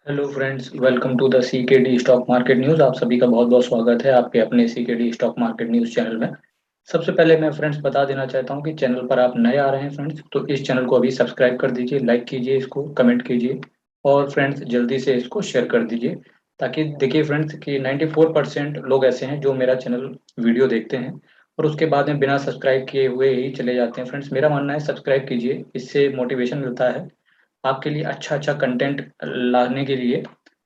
Hello friends, welcome to the CKD stock market news. आप सभी का बहुत बहुत स्वागत है आपके अपने CKD stock market news channel में। सबसे पहले मैं फ्रेंड्स बता देना चाहता हूं कि चैनल पर आप नए आ रहे हैं फ्रेंड्स, तो इस चैनल को अभी सब्सक्राइब कर दीजिए, लाइक कीजिए, इसको कमेंट कीजिए और फ्रेंड्स जल्दी से इसको शेयर कर दीजिए। ताकि देखिए फ्रेंड्स कि 94% लोग ऐसे हैं जो मेरा चैनल वीडियो देखते हैं और उसके बाद में बिना सब्सक्राइब किए हुए ही चले जाते हैं। फ्रेंड्स मेरा मानना है सब्सक्राइब कीजिए, इससे मोटिवेशन मिलता है आपके लिए, अच्छा अच्छा कंटेंट लाने के लिए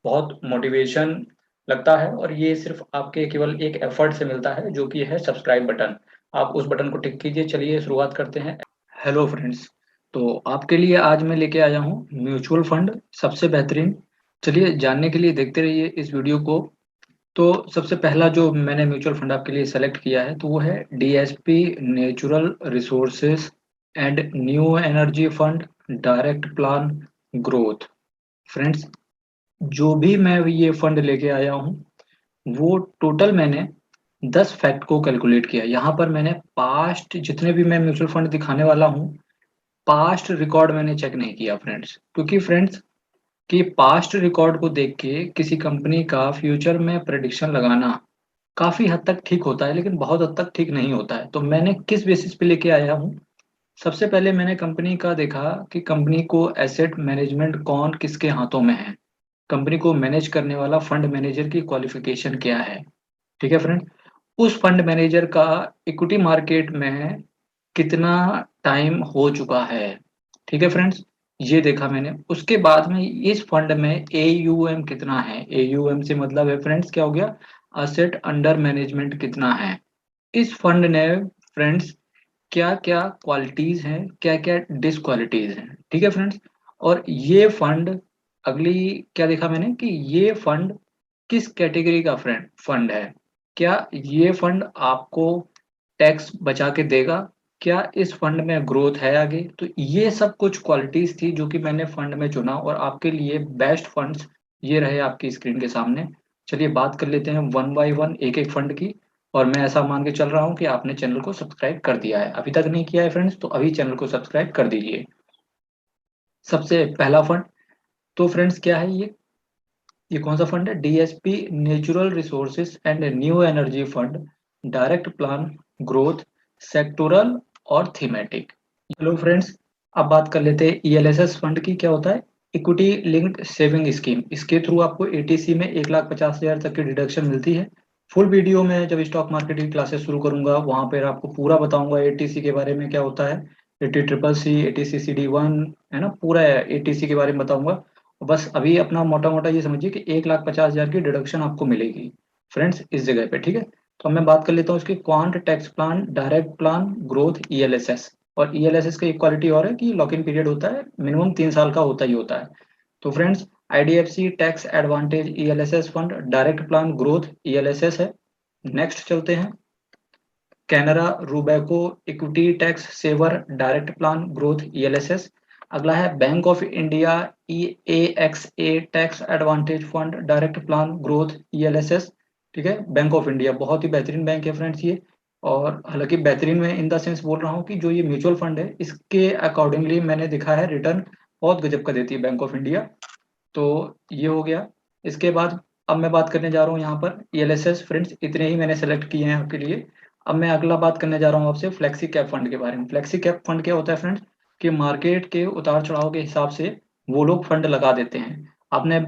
बहुत मोटिवेशन लगता है। और ये सिर्फ आपके केवल एक एफर्ट से मिलता है जो कि है सब्सक्राइब बटन। आप उस बटन को टिक कीजिए। चलिए शुरुआत करते हैं। हेलो फ्रेंड्स, तो आपके लिए आज मैं लेके आया हूँ म्यूचुअल फंड सबसे बेहतरीन। चलिए जानने के लिए देखते रहिए इस वीडियो को। तो सबसे पहला जो मैंने म्यूचुअल फंड आपके लिए सेलेक्ट किया है तो वो है DSP natural resources and new energy fund direct plan growth. Friends, जो भी मैं ये फंड लेके आया हूँ वो टोटल मैंने 10 फैक्ट को कैलकुलेट किया। यहाँ पर मैंने पास्ट जितने भी मैं म्यूचुअल फंड दिखाने वाला हूँ, पास्ट रिकॉर्ड मैंने चेक नहीं किया फ्रेंड्स, क्योंकि फ्रेंड्स कि पास्ट रिकॉर्ड को देख के किसी कंपनी का फ्यूचर में प्रेडिक्शन लगाना काफी हद तक ठीक होता है, लेकिन बहुत हद तक ठीक नहीं होता है। तो मैंने किस बेसिस पे लेके आया हूँ, सबसे पहले मैंने कंपनी का देखा कि कंपनी को एसेट मैनेजमेंट कौन किसके हाथों में है, कंपनी को मैनेज करने वाला फंड मैनेजर की क्वालिफिकेशन क्या है। ठीक है फ्रेंड, उस फंड मैनेजर का इक्विटी मार्केट में कितना टाइम हो चुका है। ठीक है फ्रेंड्स, ये देखा मैंने। उसके बाद में इस फंड में एयूएम कितना है, एयूएम से मतलब है फ्रेंड्स क्या हो गया, असेट अंडर मैनेजमेंट कितना है इस फंड ने। फ्रेंड्स क्या क्या क्वालिटीज हैं, क्या क्या डिसक्वालिटीज हैं। ठीक है फ्रेंड्स, और ये फंड अगली क्या देखा मैंने कि ये फंड किस कैटेगरी का फ्रेंड फंड है। क्या ये फंड आपको टैक्स बचा के देगा, क्या इस फंड में ग्रोथ है आगे। तो ये सब कुछ क्वालिटीज थी जो कि मैंने फंड में चुना और आपके लिए बेस्ट फंड्स ये रहे आपकी स्क्रीन के सामने। चलिए बात कर लेते हैं वन बाय वन एक एक फंड की। और मैं ऐसा मान के चल रहा हूँ कि आपने चैनल को सब्सक्राइब कर दिया है, अभी तक नहीं किया है फ्रेंड्स तो अभी चैनल को सब्सक्राइब कर दीजिए। सबसे पहला फंड, तो फ्रेंड्स क्या है ये कौन सा फंड है, DSP natural resources and new energy fund direct plan growth sectoral और थीमेटिक। हेलो फ्रेंड्स, अब बात कर लेते हैं ईएलएसएस फंड की। क्या होता है, इक्विटी लिंक्ड सेविंग स्कीम। इसके थ्रू आपको एटीसी में 1,50,000 तक की डिडक्शन मिलती है। फुल वीडियो में जब स्टॉक मार्केट की क्लासेस शुरू करूंगा वहां पर आपको पूरा बताऊंगा एटीसी के बारे में क्या होता है, AT triple C, ATC C D one, है ना, पूरा एटीसी के बारे में बताऊंगा। बस अभी अपना मोटा मोटा ये समझिए कि 1,50,000 की डिडक्शन आपको मिलेगी फ्रेंड्स इस जगह पे। ठीक है, तो अब मैं बात कर लेता हूँ इसकी quant tax plan direct plan growth ELSS. और ईएलएसएस का एक क्वालिटी और है कि लॉक इन पीरियड होता है, मिनिमम 3 साल का होता ही होता है। तो friends IDFC tax advantage ELSS fund direct plan growth ELSS है। नेक्स्ट चलते हैं, Canara Robeco equity tax saver direct plan growth ELSS. अगला है bank of India AXA tax advantage fund direct plan growth ELSS. ठीक है, बैंक ऑफ इंडिया बहुत ही बेहतरीन bank है फ्रेंड्स ये। और हालांकि बेहतरीन में इन द सेंस बोल रहा हूँ कि जो ये म्यूचुअल फंड है इसके अकॉर्डिंगली मैंने देखा है रिटर्न बहुत गजब का देती है बैंक ऑफ इंडिया। तो ये हो गया। इसके बाद अब मैं बात करने जा रहा हूँ यहाँ पर ईएलएसएस। फ्रेंड्स इतने ही मैंने सेलेक्ट किए हैं आपके लिए। अब मैं अगला बात करने जा रहा हूँ आपसे फ्लेक्सी कैप फंड के बारे में। फ्लेक्सी कैप फंड क्या होता है फ्रेंड्स, कि मार्केट के उतार चढ़ाव के हिसाब से वो लोग फंड लगा देते हैं। आपने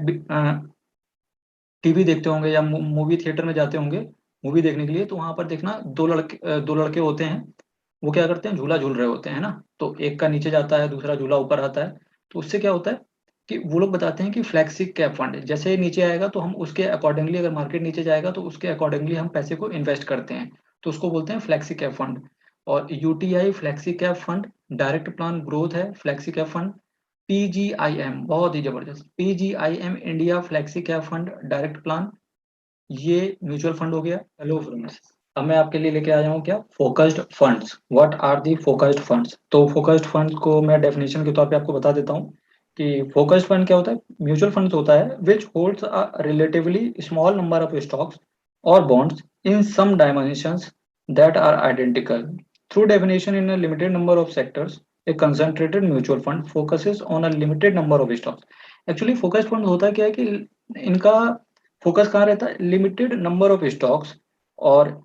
टीवी देखते होंगे या मूवी थिएटर में जाते होंगे मूवी देखने के लिए, तो वहां पर देखना दो लड़के होते हैं। वो क्या करते हैं, झूला झूल रहे होते हैं ना। तो एक का नीचे जाता है, दूसरा झूला ऊपर आता है। तो उससे क्या होता है कि वो लोग बताते हैं कि फ्लैक्सी कैप फंड जैसे ही नीचे आएगा तो हम उसके अकॉर्डिंगली, अगर मार्केट नीचे जाएगा तो उसके अकॉर्डिंगली हम पैसे को इन्वेस्ट करते हैं। तो उसको बोलते हैं फ्लैक्सी कैप फंड। और UTI flexi cap fund direct plan growth है फ्लैक्सी कैप फंड। पीजीआईएम बहुत ही जबरदस्त, PGIM India flexi cap fund direct plan, ये म्यूचुअल फंड हो गया। हेलो फ्रेंड्स, अब मैं आपके लिए लेके आया हूँ क्या, focused funds. What are the focused funds. तो फोकस्ड फंड्स को मैं डेफिनेशन के तौर पे आपको बता देता हूँ कि फोकस्ड फंड क्या होता है। म्यूचुअल फंड्स होता है which holds a relatively small number of stocks और bonds in some dimensions that are identical through definition in a limited number of sectors. A concentrated mutual fund focuses on a limited number of stocks. Actually focused fund होता क्या है कि इनका focus कहाँ रहता है, limited number of stocks, और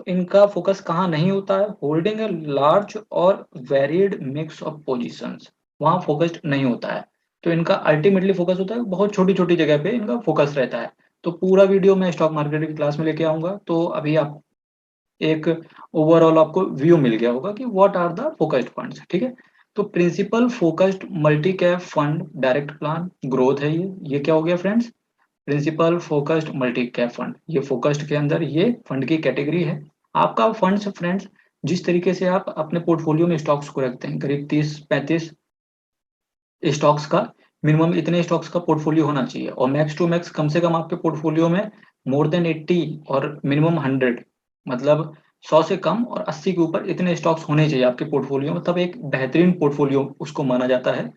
इनका फोकस कहाँ नहीं होता है, होल्डिंग ए लार्ज और वेरिड मिक्स ऑफ पोजीशंस, वहाँ फोकस्ड नहीं होता है। तो इनका अल्टीमेटली फोकस होता है बहुत छोटी छोटी जगह पे इनका फोकस रहता है। तो पूरा वीडियो मैं स्टॉक मार्केट की क्लास में लेके आऊंगा, तो अभी आप एक ओवरऑल आपको व्यू मिल गया होगा कि what are the focused funds, ठीक है। तो Principal focused multi cap fund direct plan growth है ये क्या हो गया friends, Principal focused multi cap fund, ये फोकस्ड के अंदर ये फंड की कैटेगरी है। आपका फंड्स फ्रेंड्स, जिस तरीके से आप अपने पोर्टफोलियो में स्टॉक्स को रखते हैं, करीब 30-35 स्टॉक्स का, मिनिमम इतने स्टॉक्स का पोर्टफोलियो होना चाहिए, और मैक्स टू मैक्स कम से कम आपके पोर्टफोलियो में मोर देन 80 और मिनिमम 100, मतलब 100 से कम और 80 के ऊपर इतने स्टॉक्स होने चाहिए आपके पोर्टफोलियो में, तब एक बेहतरीन पोर्टफोलियो उसको माना जाता है।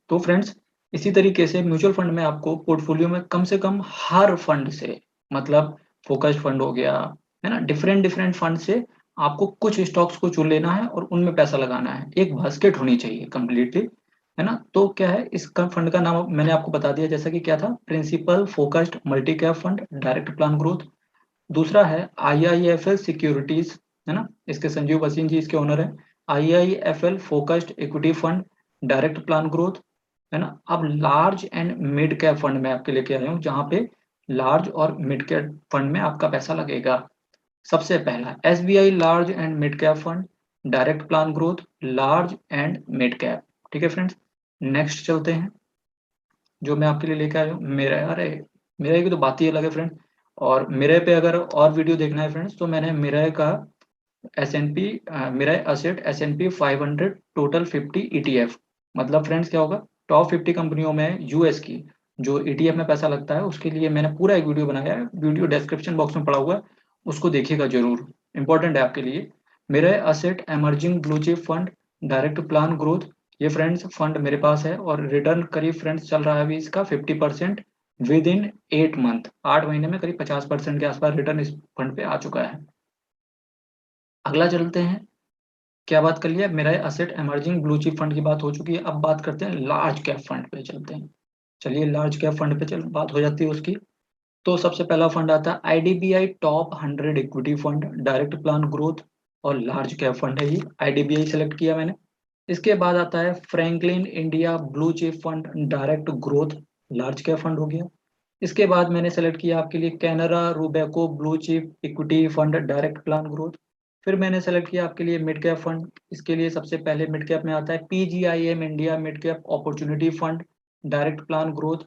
तो फ्रेंड्स, इसी तरीके से म्यूचुअल फंड में आपको पोर्टफोलियो में कम से कम हर फंड से, मतलब फोकस्ड फंड हो गया, है ना, डिफरेंट डिफरेंट फंड से आपको कुछ स्टॉक्स को चुन लेना है और उनमें पैसा लगाना है, एक बास्केट होनी चाहिए कंप्लीटली, है ना। तो क्या है, इसका फंड का नाम मैंने आपको बता दिया, जैसा कि क्या था, Principal focused multi cap fund direct plan growth. दूसरा है आईआईएफएल सिक्योरिटीज, है ना, इसके संजीव वसीम जी इसके ओनर है। IIFL focused equity fund direct plan growth, है ना। अब large and mid cap fund में आपके लेके आया हूँ, जहाँ पे लार्ज और मिड कैप फंड में आपका पैसा लगेगा। सबसे पहला SBI large and mid cap fund direct plan growth, large and mid cap, ठीक है फ्रेंड्स। नेक्स्ट चलते हैं, जो मैं आपके लिए लेके आया हूँ, मेरा, अरे मेरा की तो बात ही अलग है फ्रेंड। और मेरे पे अगर और वीडियो देखना है फ्रेंड्स, तो मैंने मेरा का एस एन पी, मेरा असेट S&P 500 टोटल 50 ETF, मतलब फ्रेंड्स क्या होगा, टॉप 50 कंपनियों में यूएस की जो ETF में पैसा लगता है, उसके लिए मैंने पूरा एक वीडियो बनाया है, वीडियो डिस्क्रिप्शन बॉक्स में पड़ा हुआ है, उसको देखिएगा जरूर, इंपॉर्टेंट है आपके लिए। मेरा asset emerging blue chip fund direct plan growth, ये फ्रेंड्स फंड मेरे पास है, और रिटर्न करीब फ्रेंड्स चल रहा है अभी इसका 50% विद इन 8 मंथ, 8 महीने में करीब 50% के आसपास रिटर्न इस फंड पे आ चुका है। अगला चलते हैं, क्या बात कर लिया, मेरा asset emerging blue chip fund की बात हो चुकी है, अब बात करते हैं लार्ज कैप फंड पे चलते हैं। चलिए लार्ज कैप फंड पे चल बात हो जाती है उसकी। तो सबसे पहला फंड आता है IDBI top 100 equity fund direct plan growth, और लार्ज कैप फंड है ये, आईडीबीआई सेलेक्ट किया मैंने। इसके बाद आता है Franklin India blue chip fund direct growth, large cap fund हो गया। इसके बाद मैंने सेलेक्ट किया आपके लिए Canara Robeco blue chip equity fund direct plan growth. फिर मैंने सेलेक्ट किया आपके लिए मिड कैप फंड, इसके लिए सबसे पहले मिड कैप में आता है PGIM India mid cap opportunity fund direct plan growth,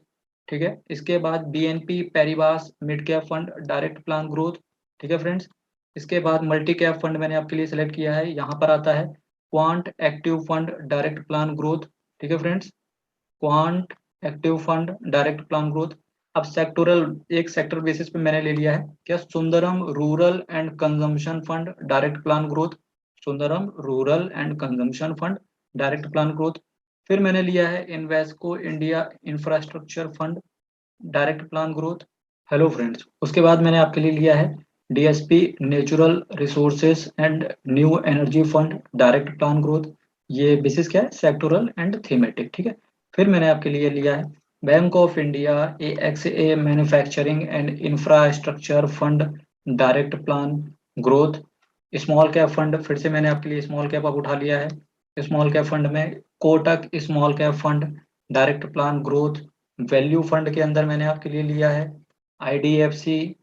ठीक है। इसके बाद BNP Paribas mid cap fund direct plan growth, ठीक है फ्रेंड्स। इसके बाद मल्टी कैप फंड मैंने आपके लिए सेलेक्ट किया है, यहाँ पर आता है quant active fund direct plan growth, ठीक है friends, quant active fund direct plan growth. अब सेक्टोरल, एक सेक्टर बेसिस पे मैंने ले लिया है, क्या, Sundaram rural and consumption fund direct plan growth, Sundaram rural and consumption fund direct plan growth. फिर मैंने लिया है Invesco India infrastructure fund direct plan growth. Hello friends, उसके बाद मैंने आपके लिए लिया है DSP natural resources and new energy fund direct plan growth, ये बेसिस क्या है, सेक्टोरल एंड थीमेटिक, ठीक है। फिर मैंने आपके लिए लिया है bank of India AXA manufacturing and infrastructure fund direct plan growth. Small cap fund, फिर से मैंने आपके लिए स्मॉल कैप अब उठा लिया है, स्मॉल कैप फंड में Kotak small cap fund direct plan growth. Value fund के अंदर मैंने आपके लिए लिया है आईडीएफसी,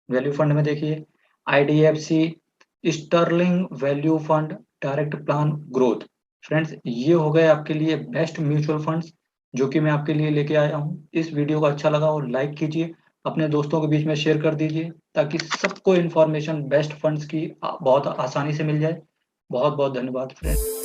वैल्यू फंड में देखिए IDFC sterling value fund direct plan growth. Friends, ये हो गए आपके लिए बेस्ट म्यूचुअल फंड्स जो कि मैं आपके लिए लेके आया हूँ। इस वीडियो को अच्छा लगा और लाइक कीजिए, अपने दोस्तों के बीच में शेयर कर दीजिए, ताकि सबको इन्फॉर्मेशन बेस्ट फंड्स की बहुत आसानी से मिल जाए। बहुत बहुत धन्यवाद फ्रेंड्स।